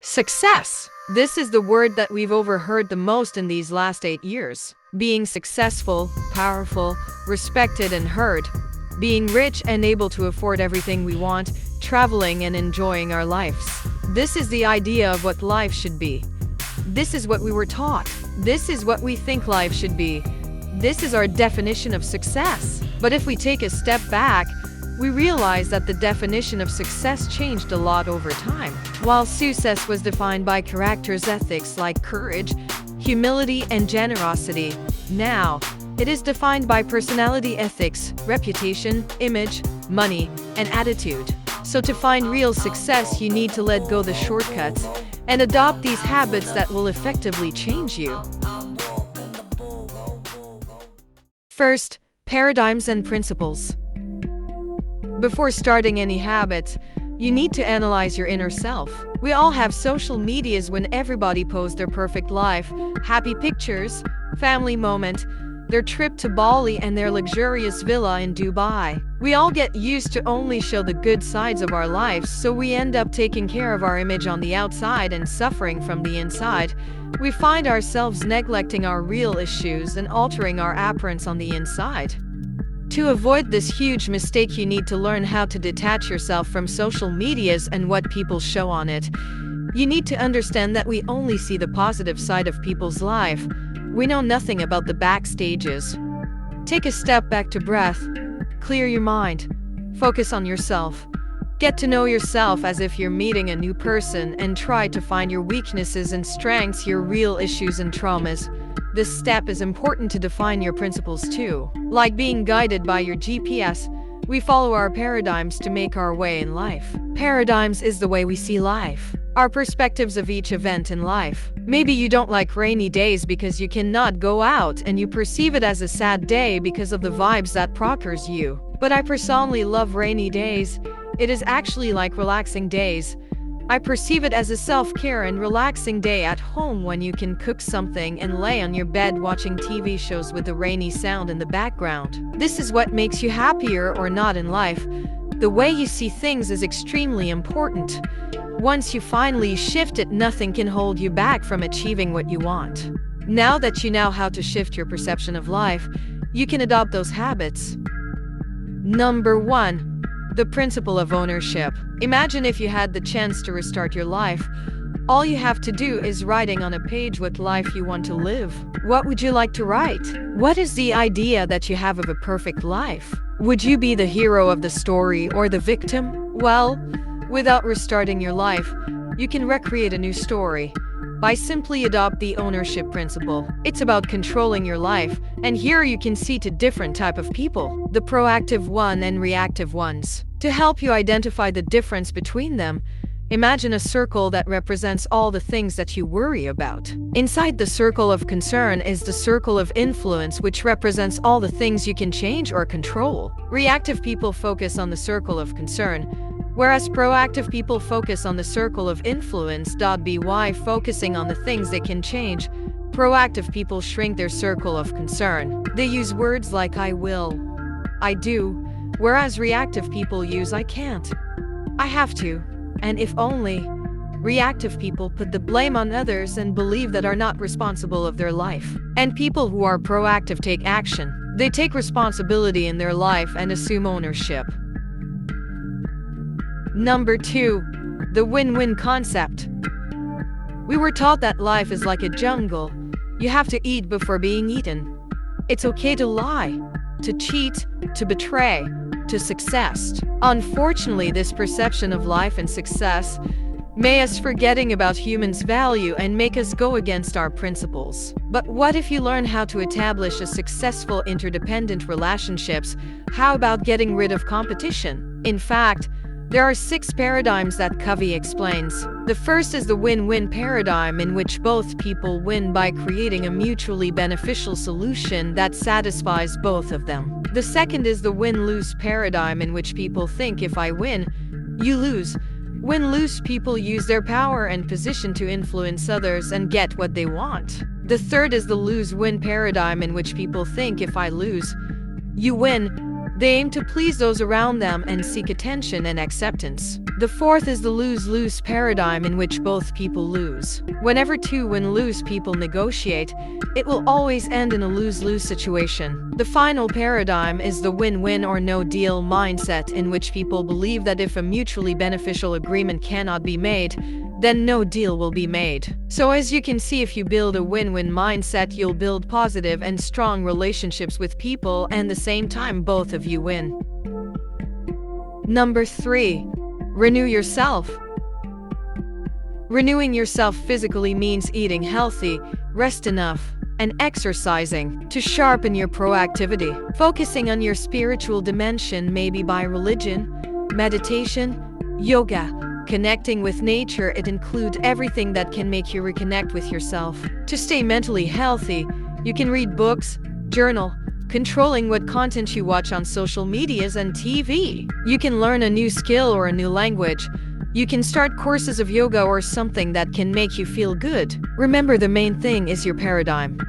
Success. This is the word that we've overheard the most in these last 8 years. Being successful, powerful, respected and heard. Being rich and able to afford everything we want, traveling and enjoying our lives. This is the idea of what life should be. This is what we were taught. This is what we think life should be. This is our definition of success. But if we take a step back, we realize that the definition of success changed a lot over time. While success was defined by character's ethics like courage, humility, and generosity, now it is defined by personality ethics, reputation, image, money, and attitude. So to find real success, you need to let go the shortcuts and adopt these habits that will effectively change you. First, paradigms and principles. Before starting any habits, you need to analyze your inner self. We all have social medias when everybody posts their perfect life, happy pictures, family moment, their trip to Bali and their luxurious villa in Dubai. We all get used to only show the good sides of our lives, so we end up taking care of our image on the outside and suffering from the inside. We find ourselves neglecting our real issues and altering our appearance on the inside. To avoid this huge mistake, you need to learn how to detach yourself from social medias and what people show on it. You need to understand that we only see the positive side of people's life. We know nothing about the backstages. Take a step back to breath. Clear your mind. Focus on yourself. Get to know yourself as if you're meeting a new person and try to find your weaknesses and strengths, your real issues and traumas. This step is important to define your principles too. Like being guided by your GPS, we follow our paradigms to make our way in life. Paradigms is the way we see life, our perspectives of each event in life. Maybe you don't like rainy days because you cannot go out and you perceive it as a sad day because of the vibes that procures you. But I personally love rainy days. It is actually like relaxing days. I perceive it as a self-care and relaxing day at home when you can cook something and lay on your bed watching TV shows with the rainy sound in the background. This is what makes you happier or not in life. The way you see things is extremely important. Once you finally shift it, nothing can hold you back from achieving what you want. Now that you know how to shift your perception of life, you can adopt those habits. Number 1. The principle of ownership. Imagine if you had the chance to restart your life. All you have to do is writing on a page what life you want to live. What would you like to write? What is the idea that you have of a perfect life? Would you be the hero of the story or the victim? Well, without restarting your life, you can recreate a new story by simply adopt the ownership principle. It's about controlling your life, and here you can see two different type of people, the proactive one and reactive ones. To help you identify the difference between them, imagine a circle that represents all the things that you worry about. Inside the circle of concern is the circle of influence, which represents all the things you can change or control. Reactive people focus on the circle of concern, whereas proactive people focus on the circle of influence. By focusing on the things they can change, proactive people shrink their circle of concern. They use words like I will, I do, whereas reactive people use I can't, I have to, and if only. Reactive people put the blame on others and believe that are not responsible of their life. And people who are proactive take action. They take responsibility in their life and assume ownership. Number 2. The WinWin Concept. We were taught that life is like a jungle. You have to eat before being eaten. It's okay to lie, to cheat, to betray, to success. Unfortunately, this perception of life and success may us forgetting about humans' value and make us go against our principles. But what if you learn how to establish a successful interdependent relationships? How about getting rid of competition? In fact, there are 6 paradigms that Covey explains. The first is the win-win paradigm, in which both people win by creating a mutually beneficial solution that satisfies both of them. The second is the win-lose paradigm, in which people think if I win, you lose. Win-lose people use their power and position to influence others and get what they want. The third is the lose-win paradigm, in which people think if I lose, you win. They aim to please those around them and seek attention and acceptance. The fourth is the lose-lose paradigm, in which both people lose. Whenever two win-lose people negotiate, it will always end in a lose-lose situation. The final paradigm is the win-win or no-deal mindset, in which people believe that if a mutually beneficial agreement cannot be made, then no deal will be made. So as you can see, if you build a win-win mindset, you'll build positive and strong relationships with people, and at the same time both of you win. Number 3. Renew yourself. Renewing yourself physically means eating healthy, rest enough, and exercising to sharpen your proactivity. Focusing on your spiritual dimension, maybe by religion, meditation, yoga, connecting with nature. It includes everything that can make you reconnect with yourself. To stay mentally healthy, you can read books, journal, controlling what content you watch on social medias and TV. You can learn a new skill or a new language. You can start courses of yoga or something that can make you feel good. Remember, the main thing is your paradigm.